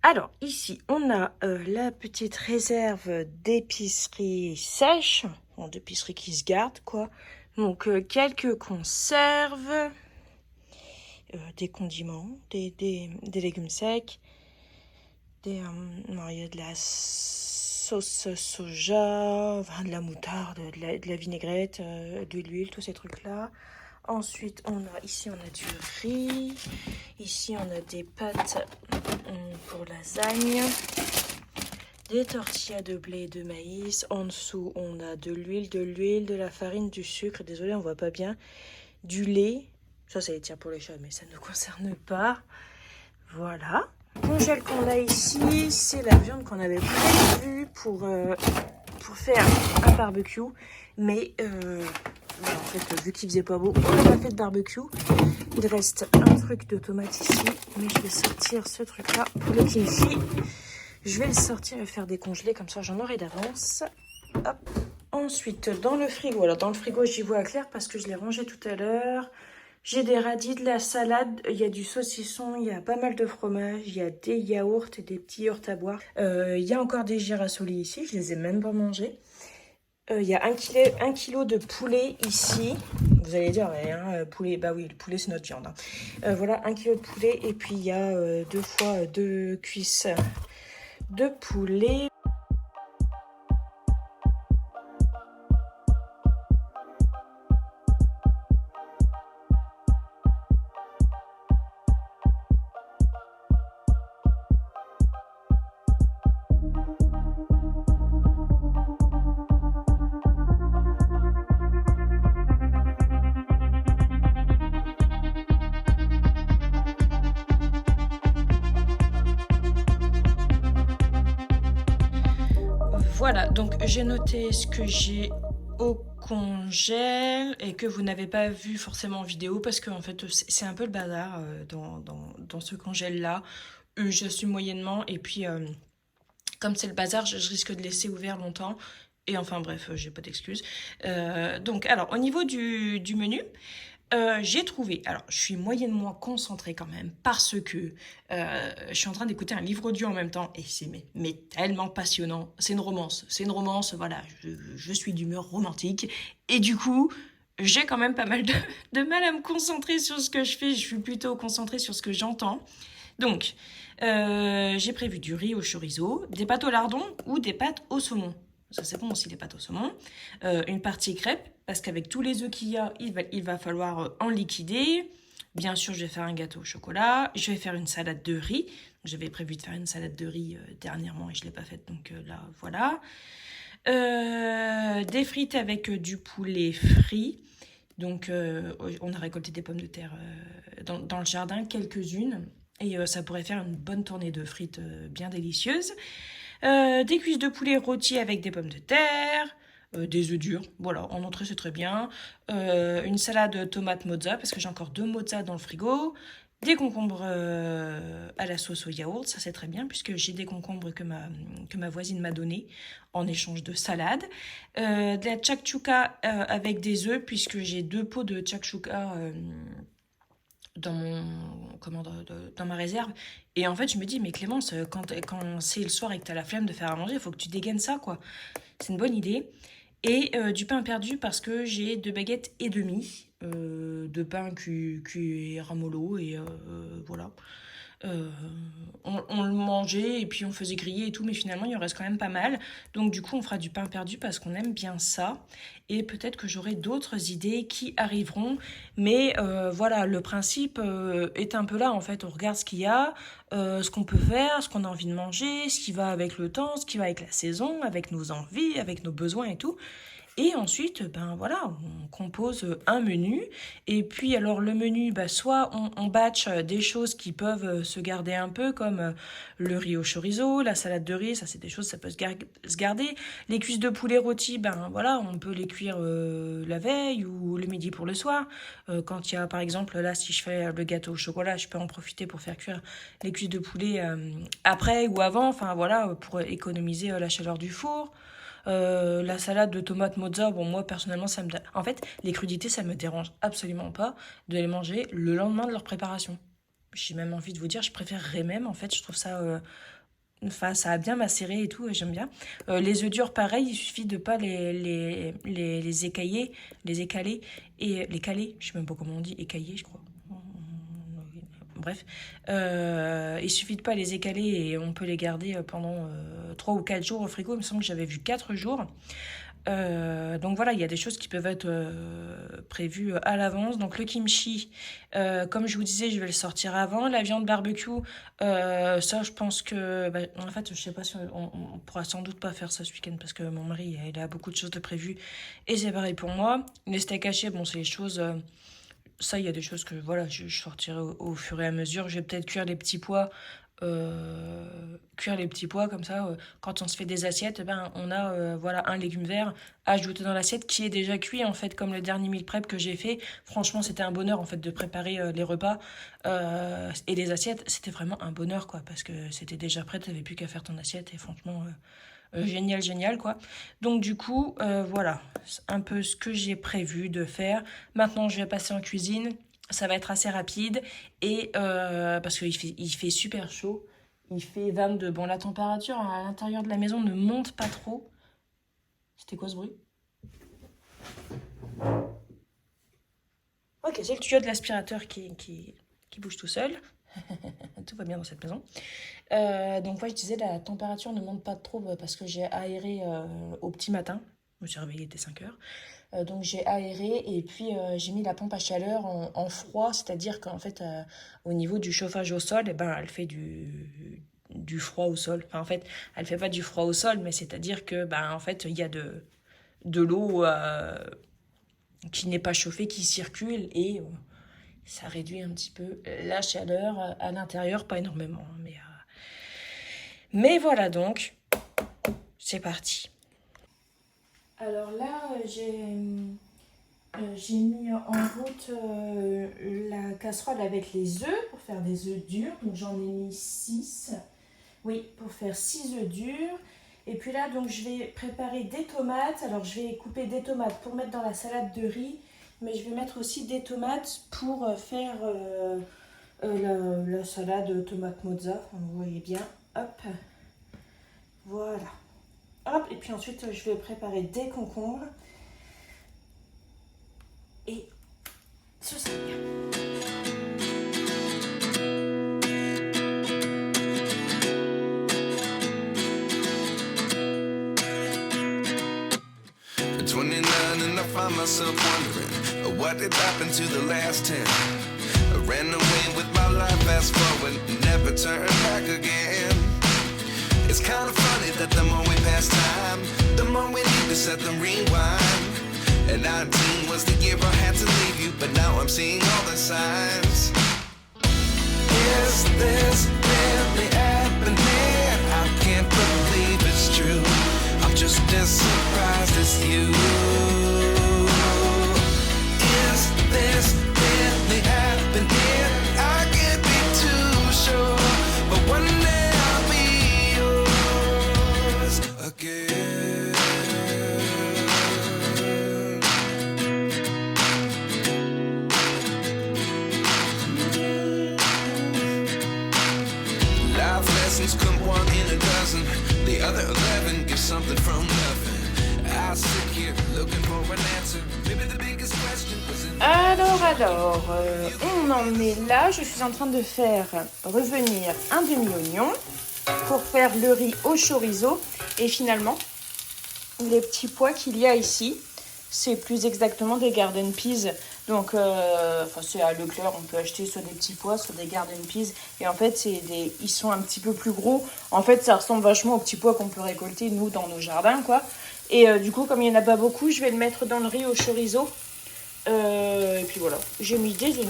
Alors, ici, on a la petite réserve d'épicerie sèche, bon, d'épicerie qui se garde, quoi. Donc, quelques conserves, des condiments, des légumes secs, non, il y a de la sauce soja, enfin, de la moutarde, de la vinaigrette, de l'huile, tous ces trucs-là. Ensuite, ici, on a du riz. Ici, on a des pâtes pour lasagne. Des tortillas de blé et de maïs. En dessous, on a de l'huile, de la farine, du sucre. Désolée, on voit pas bien. Du lait. Ça les tient pour les chats, mais ça ne nous concerne pas. Voilà. Le congèle qu'on a ici, c'est la viande qu'on avait prévue pour faire un barbecue. Mais en fait, vu qu'il faisait pas beau, on n'a pas fait de barbecue. Il reste un truc de tomate ici, mais je vais sortir ce truc-là pour le kimchi. Je vais le sortir et faire décongeler, comme ça j'en aurai d'avance. Hop. Ensuite, dans le frigo, alors dans le frigo j'y vois clair parce que je l'ai rangé tout à l'heure. J'ai des radis, de la salade, il y a du saucisson, il y a pas mal de fromage, il y a des yaourts et des petits yaourts à boire. Il y a encore des girasoli ici, je les ai même pas mangés. Il y a 1 kilo de poulet ici. Vous allez dire, ouais, hein, poulet, bah oui, le poulet c'est notre viande. Hein. Voilà, 1 kilo de poulet et puis il y a 2 fois 2 cuisses de poulet. Voilà, donc j'ai noté ce que j'ai au congèle et que vous n'avez pas vu forcément en vidéo parce que en fait c'est un peu le bazar dans ce congèle là. J'assume moyennement et puis comme c'est le bazar, je risque de laisser ouvert longtemps. Et enfin bref, j'ai pas d'excuses. Donc alors au niveau du menu, j'ai trouvé, alors je suis moyennement concentrée quand même parce que je suis en train d'écouter un livre audio en même temps et c'est mais tellement passionnant. C'est une romance, voilà, je suis d'humeur romantique et du coup j'ai quand même pas mal de mal à me concentrer sur ce que je fais, je suis plutôt concentrée sur ce que j'entends. Donc j'ai prévu du riz au chorizo, des pâtes au lardon ou des pâtes au saumon. Ça c'est bon aussi les pâtes au saumon. Une partie crêpe, parce qu'avec tous les œufs qu'il y a, il va falloir en liquider. Bien sûr, je vais faire un gâteau au chocolat. Je vais faire une salade de riz. J'avais prévu de faire une salade de riz dernièrement et je ne l'ai pas faite, donc là, voilà. Des frites avec du poulet frit. Donc, on a récolté des pommes de terre dans le jardin, quelques-unes. Et ça pourrait faire une bonne tournée de frites bien délicieuse. Des cuisses de poulet rôties avec des pommes de terre, des œufs durs, voilà, en entrée c'est très bien. Une salade tomate mozza, parce que j'ai encore 2 mozza dans le frigo. Des concombres à la sauce au yaourt, ça c'est très bien, puisque j'ai des concombres que ma voisine m'a donné en échange de salade. De la chakchouka avec des œufs, puisque j'ai 2 pots de chakchouka dans ma réserve. Et en fait, je me dis, mais Clémence, quand c'est le soir et que t'as la flemme de faire à manger, il faut que tu dégaines ça, quoi. C'est une bonne idée. Et du pain perdu parce que j'ai 2 baguettes et demie de pain cuit et ramollo. Et voilà. On le mangeait et puis on faisait griller et tout, mais finalement il en reste quand même pas mal. Donc du coup on fera du pain perdu parce qu'on aime bien ça. Et peut-être que j'aurai d'autres idées qui arriveront. Mais voilà, le principe est un peu là en fait. On regarde ce qu'il y a, ce qu'on peut faire, ce qu'on a envie de manger, ce qui va avec le temps, ce qui va avec la saison, avec nos envies, avec nos besoins et tout. Et ensuite, ben voilà, on compose un menu. Et puis alors le menu, bah, soit on batch des choses qui peuvent se garder un peu, comme le riz au chorizo, la salade de riz, ça c'est des choses, ça peut se garder. Les cuisses de poulet rôti, ben voilà, on peut les cuire la veille ou le midi pour le soir. Quand il y a par exemple, là si je fais le gâteau au chocolat, je peux en profiter pour faire cuire les cuisses de poulet après ou avant, enfin voilà, pour économiser la chaleur du four. La salade de tomates mozza, bon moi personnellement ça me... En fait, les crudités ça me dérange absolument pas de les manger le lendemain de leur préparation. j'ai même envie de vous dire, je préférerais même, en fait, je trouve ça... Enfin, ça a bien macéré et tout, et j'aime bien. Les œufs durs, pareil, il suffit de pas les écailler, les écaler, et les caler, je sais même pas comment on dit, écailler, je crois. Bref, il suffit de pas les écaler et on peut les garder pendant 3 ou 4 jours au frigo. Il me semble que j'avais vu 4 jours. Donc voilà, il y a des choses qui peuvent être prévues à l'avance. Donc le kimchi, comme je vous disais, je vais le sortir avant. La viande barbecue, ça je pense que... bah, en fait, je sais pas si on pourra sans doute pas faire ça ce week-end parce que mon mari, il a beaucoup de choses de prévues. Et c'est pareil pour moi. Les steaks hachés, bon, c'est les choses... ça, il y a des choses que voilà, je sortirai au fur et à mesure. Je vais peut-être cuire les petits pois comme ça. Quand on se fait des assiettes, eh ben, on a voilà, un légume vert à ajouter dans l'assiette qui est déjà cuit en fait, comme le dernier meal prep que j'ai fait. Franchement, c'était un bonheur en fait de préparer les repas et les assiettes. C'était vraiment un bonheur quoi, parce que c'était déjà prêt, t'avais plus qu'à faire ton assiette et franchement. Génial, génial, quoi. Donc, du coup, voilà, c'est un peu ce que j'ai prévu de faire. Maintenant, je vais passer en cuisine. Ça va être assez rapide. Et parce qu'il fait super chaud. Il fait 22. Bon, la température à l'intérieur de la maison ne monte pas trop. C'était quoi ce bruit? Ok, c'est le tuyau de l'aspirateur qui bouge tout seul. Tout va bien dans cette maison. Donc, je disais, la température ne monte pas trop parce que j'ai aéré au petit matin. Je me suis réveillée dès 5 heures. Donc, j'ai aéré et puis j'ai mis la pompe à chaleur en froid, c'est-à-dire qu'en fait, au niveau du chauffage au sol, eh ben, elle fait du froid au sol. Enfin, en fait, elle fait pas du froid au sol, mais c'est-à-dire que, ben, en fait, il y a de l'eau qui n'est pas chauffée, qui circule et ça réduit un petit peu la chaleur à l'intérieur, pas énormément, mais voilà donc, c'est parti. Alors là, j'ai mis en route la casserole avec les œufs pour faire des œufs durs. Donc j'en ai mis 6. Oui, pour faire 6 œufs durs. Et puis là, donc je vais préparer des tomates. Alors je vais couper des tomates pour mettre dans la salade de riz. Mais je vais mettre aussi des tomates pour faire la salade tomate mozza. Vous voyez bien. Hop. Voilà. Hop. Et puis ensuite, je vais préparer des concombres. Et ce sera bien. At 29 and I find myself wondering what did happen to the last 10. I ran away with my life, fast forward, never turn back again. It's kind of funny that the more we pass time, the more we need to set the rewind. And 19 was the year I had to leave you, but now I'm seeing all the signs. Is this really happening? I can't believe it's true. I'm just as surprised as you. Is this really happening? I can't be too sure, but one day I'll be yours again. Life lessons come one in a dozen. The other 11 give something from nothing. I sit here looking for an answer. Maybe the biggest question was in... Alors, on en est là. Je suis en train de faire revenir un demi-oignon pour faire le riz au chorizo. Et finalement, les petits pois qu'il y a ici, c'est plus exactement des garden peas. Donc, c'est à Leclerc, on peut acheter soit des petits pois, soit des garden peas. Et en fait, ils sont un petit peu plus gros. En fait, ça ressemble vachement aux petits pois qu'on peut récolter, nous, dans nos jardins, quoi. Et du coup, comme il n'y en a pas beaucoup, je vais le mettre dans le riz au chorizo. Et puis voilà, j'ai mis des oignons.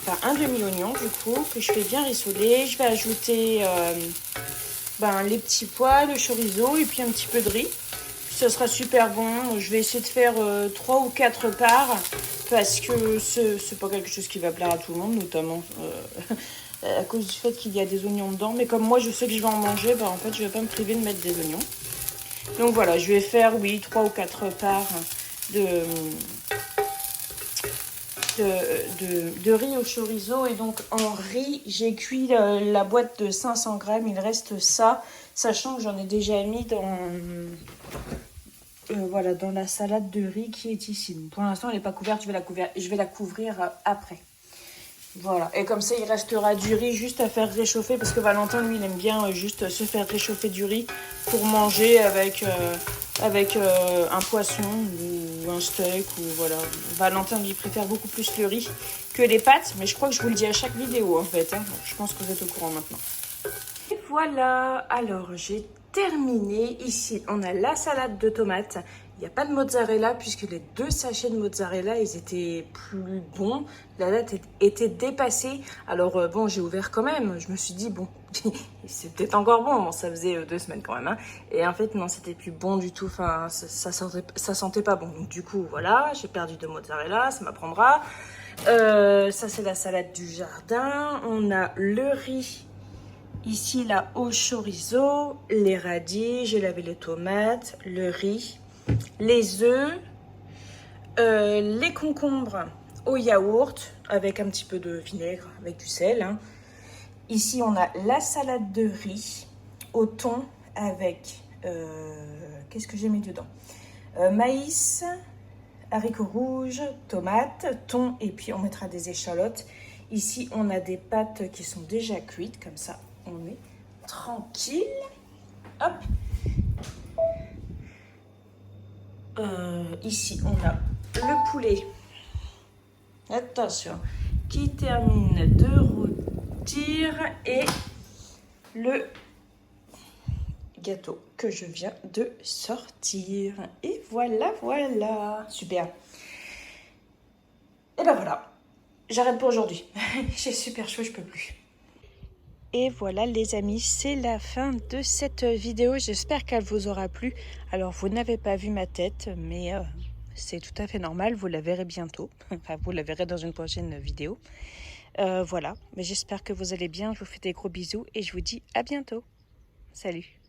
Enfin, un demi-oignon, du coup, que je fais bien rissoler. Je vais ajouter les petits pois, le chorizo et puis un petit peu de riz. Ça sera super bon. Je vais essayer de faire 3 ou 4 parts parce que c'est pas quelque chose qui va plaire à tout le monde, notamment à cause du fait qu'il y a des oignons dedans. Mais comme moi, je sais que je vais en manger, en fait, je vais pas me priver de mettre des oignons. Donc voilà, je vais faire, 3 ou 4 parts de de riz au chorizo. Et donc en riz, j'ai cuit la boîte de 500 grammes. Il reste ça, sachant que j'en ai déjà mis dans, voilà, dans la salade de riz qui est ici. Donc, pour l'instant, elle n'est pas couverte. Je vais la couvrir après. Voilà, et comme ça il restera du riz juste à faire réchauffer, parce que Valentin lui il aime bien juste se faire réchauffer du riz pour manger avec un poisson ou un steak, ou voilà. Valentin lui préfère beaucoup plus le riz que les pâtes, mais je crois que je vous le dis à chaque vidéo en fait, hein. Donc, je pense que vous êtes au courant maintenant. Et voilà, alors j'ai terminé. Ici on a la salade de tomates. Il n'y a pas de mozzarella puisque les 2 sachets de mozzarella, ils étaient plus bons. La date était dépassée. Alors bon, j'ai ouvert quand même. Je me suis dit, bon, c'est peut-être encore bon. Bon, ça faisait 2 semaines quand même. Hein. Et en fait, non, c'était plus bon du tout. Enfin, ça sentait pas bon. Donc du coup, voilà, j'ai perdu de mozzarella. Ça m'apprendra. Ça, c'est la salade du jardin. On a le riz. Ici, là, au chorizo, les radis. J'ai lavé les tomates, le riz. Les œufs, les concombres au yaourt avec un petit peu de vinaigre, avec du sel. Hein. Ici, on a la salade de riz au thon avec... qu'est-ce que j'ai mis dedans? Maïs, haricots rouges, tomates, thon, et puis on mettra des échalotes. Ici, on a des pâtes qui sont déjà cuites, comme ça, on est tranquille. Hop. Ici, on a le poulet, attention, qui termine de rôtir, et le gâteau que je viens de sortir. Et voilà, voilà, super. Et ben voilà, j'arrête pour aujourd'hui. J'ai super chaud, je peux plus. Et voilà les amis, c'est la fin de cette vidéo. J'espère qu'elle vous aura plu. Alors vous n'avez pas vu ma tête, mais c'est tout à fait normal. Vous la verrez bientôt. Enfin, vous la verrez dans une prochaine vidéo. Voilà, mais j'espère que vous allez bien. Je vous fais des gros bisous et je vous dis à bientôt. Salut.